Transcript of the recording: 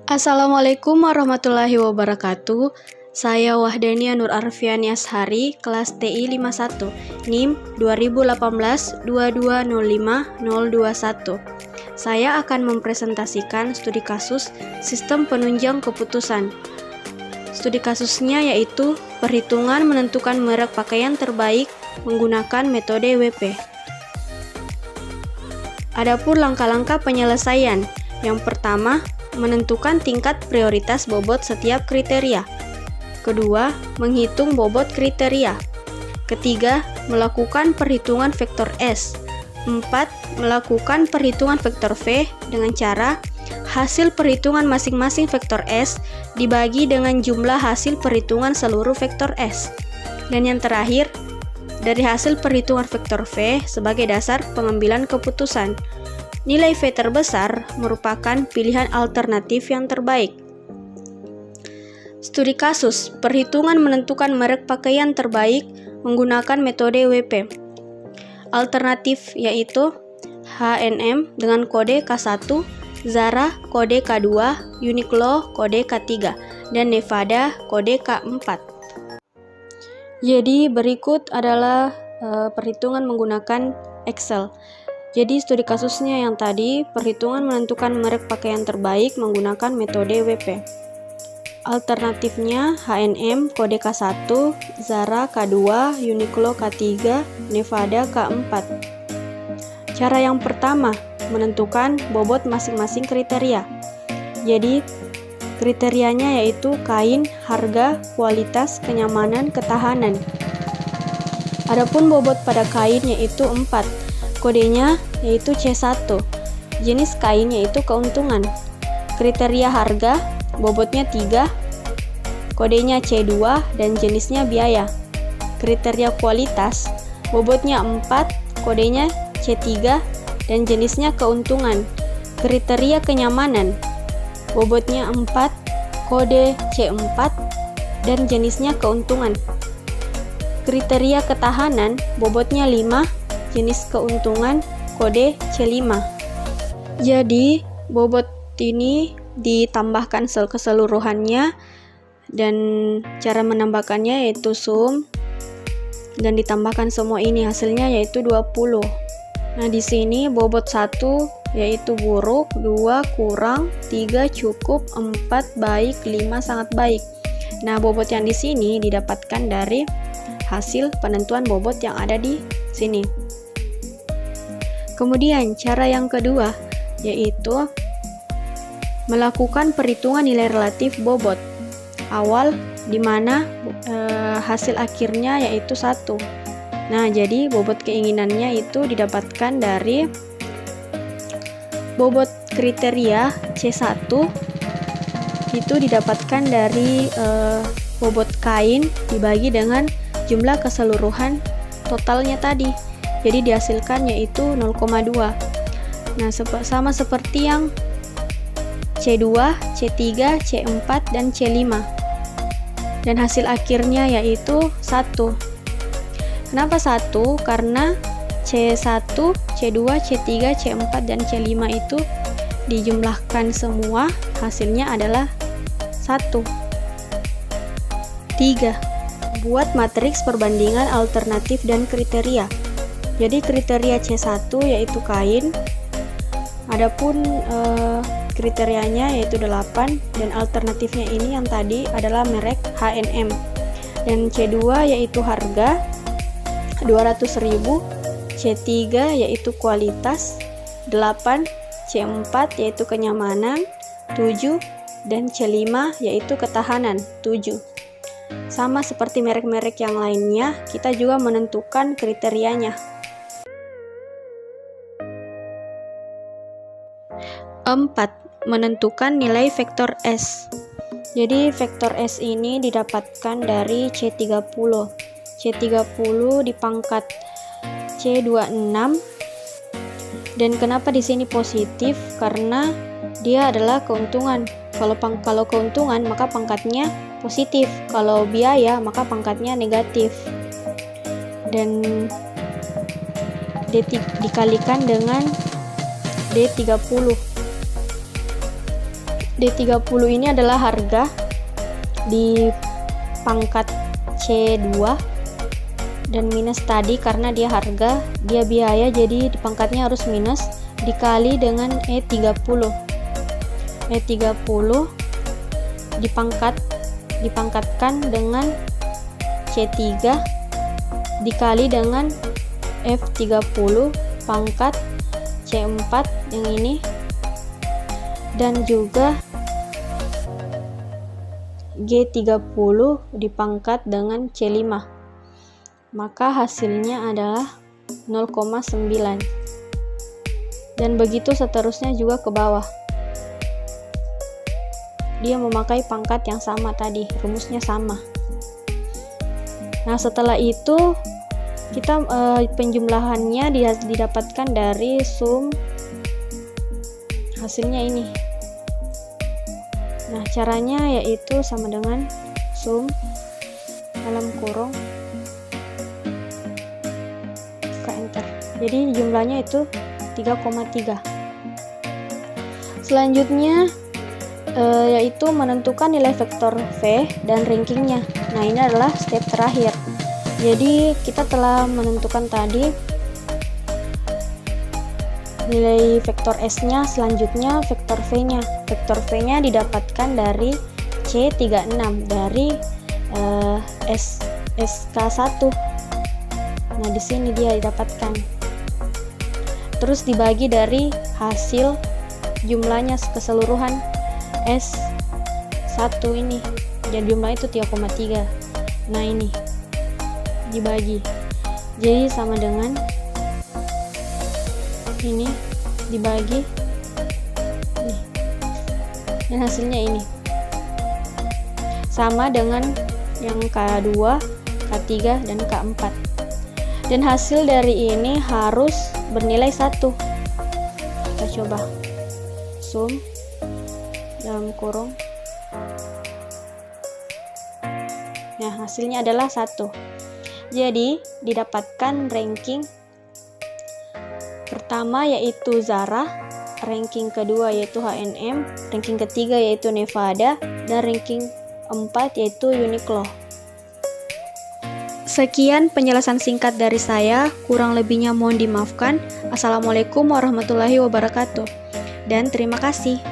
Assalamualaikum warahmatullahi wabarakatuh. Saya Wahdania Nur Arfiani Ashari, kelas TI 51, NIM 2018-2205-021. Saya akan mempresentasikan studi kasus sistem penunjang keputusan. Studi kasusnya yaitu perhitungan menentukan merek pakaian terbaik menggunakan metode WP. Adapun langkah-langkah penyelesaian. Yang pertama, menentukan tingkat prioritas bobot setiap kriteria. Kedua, menghitung bobot kriteria. Ketiga, melakukan perhitungan vektor S. 4. Melakukan perhitungan vektor V dengan cara hasil perhitungan masing-masing vektor S dibagi dengan jumlah hasil perhitungan seluruh vektor S. Dan yang terakhir, dari hasil perhitungan vektor V sebagai dasar pengambilan keputusan. Nilai V terbesar merupakan pilihan alternatif yang terbaik. Studi kasus, perhitungan menentukan merek pakaian terbaik menggunakan metode WP. Alternatif yaitu H&M dengan kode K1, Zara kode K2, Uniqlo kode K3, dan Nevada kode K4. Jadi berikut adalah perhitungan menggunakan Excel. Jadi studi kasusnya yang tadi, perhitungan menentukan merek pakaian terbaik menggunakan metode WP. Alternatifnya H&M kode K1, Zara K2, Uniqlo K3, Nevada K4. Cara yang pertama, menentukan bobot masing-masing kriteria. Jadi kriterianya yaitu kain, harga, kualitas, kenyamanan, ketahanan. Adapun bobot pada kain yaitu 4. Kodenya yaitu C1, jenis kain yaitu keuntungan. Kriteria harga, bobotnya 3, kodenya C2 dan jenisnya biaya. Kriteria kualitas, bobotnya 4, kodenya C3 dan jenisnya keuntungan. Kriteria kenyamanan, bobotnya 4, kode C4 dan jenisnya keuntungan. Kriteria ketahanan, bobotnya 5, jenis keuntungan, kode C5. Jadi bobot ini ditambahkan keseluruhannya dan cara menambahkannya yaitu sum dan ditambahkan semua ini, hasilnya yaitu 20. Nah, di sini bobot 1 yaitu buruk, 2 kurang, 3 cukup, 4 baik, 5 sangat baik. Nah, bobot yang di sini didapatkan dari hasil penentuan bobot yang ada di sini. Kemudian cara yang kedua yaitu melakukan perhitungan nilai relatif bobot awal di mana hasil akhirnya yaitu 1. Nah, jadi bobot keinginannya itu didapatkan dari bobot kriteria C1 itu didapatkan dari bobot kain dibagi dengan jumlah keseluruhan totalnya tadi. Jadi dihasilkan yaitu 0,2. Nah, sama seperti yang C2, C3, C4, dan C5. Dan hasil akhirnya yaitu 1. Kenapa 1? Karena C1, C2, C3, C4, dan C5 itu dijumlahkan semua, hasilnya adalah 1. 3. Buat matriks perbandingan alternatif dan kriteria. Jadi kriteria C1 yaitu kain, adapun kriterianya yaitu 8 dan alternatifnya ini yang tadi adalah merek H&M. Dan C2 yaitu harga 200.000, C3 yaitu kualitas 8, C4 yaitu kenyamanan 7, dan C5 yaitu ketahanan 7. Sama seperti merek-merek yang lainnya, kita juga menentukan kriterianya. 4. Menentukan nilai vektor S. Jadi vektor S ini didapatkan dari C30. C30 dipangkat C26. Dan kenapa di sini positif? Karena dia adalah keuntungan. Kalau keuntungan maka pangkatnya positif. Kalau biaya maka pangkatnya negatif. Dan dikalikan dengan D30. D30 ini adalah harga di pangkat C2 dan minus tadi karena dia harga, dia biaya, jadi di pangkatnya harus minus dikali dengan E30. E30 dipangkatkan dengan C3 dikali dengan F30 pangkat C4 yang ini, dan juga G30 dipangkat dengan C5, maka hasilnya adalah 0,9, dan begitu seterusnya juga ke bawah. Dia memakai pangkat yang sama tadi, rumusnya sama. Nah, setelah itu kita penjumlahannya didapatkan dari sum hasilnya ini. Nah, caranya yaitu sama dengan sum dalam kurung ke enter. Jadi jumlahnya itu 3,3. Selanjutnya yaitu menentukan nilai vektor V dan rankingnya. Nah, ini adalah step terakhir. Jadi kita telah menentukan tadi nilai vektor S-nya, selanjutnya vektor V-nya. Vektor V-nya didapatkan dari C36 dari SK1. Nah, di sini dia didapatkan. Terus dibagi dari hasil jumlahnya keseluruhan S1 ini. Jadi jumlahnya itu 3,3. Nah, ini dibagi. Jadi sama dengan ini dibagi nih. Dan hasilnya ini. Sama dengan yang K2, K3 dan K4. Dan hasil dari ini harus bernilai 1. Kita coba sum dalam kurung. Nah, hasilnya adalah 1. Jadi didapatkan ranking pertama yaitu Zara, ranking kedua yaitu H&M, ranking ketiga yaitu Nevada, dan ranking 4 yaitu Uniqlo. Sekian penjelasan singkat dari saya, kurang lebihnya mohon dimaafkan. Assalamualaikum warahmatullahi wabarakatuh, dan terima kasih.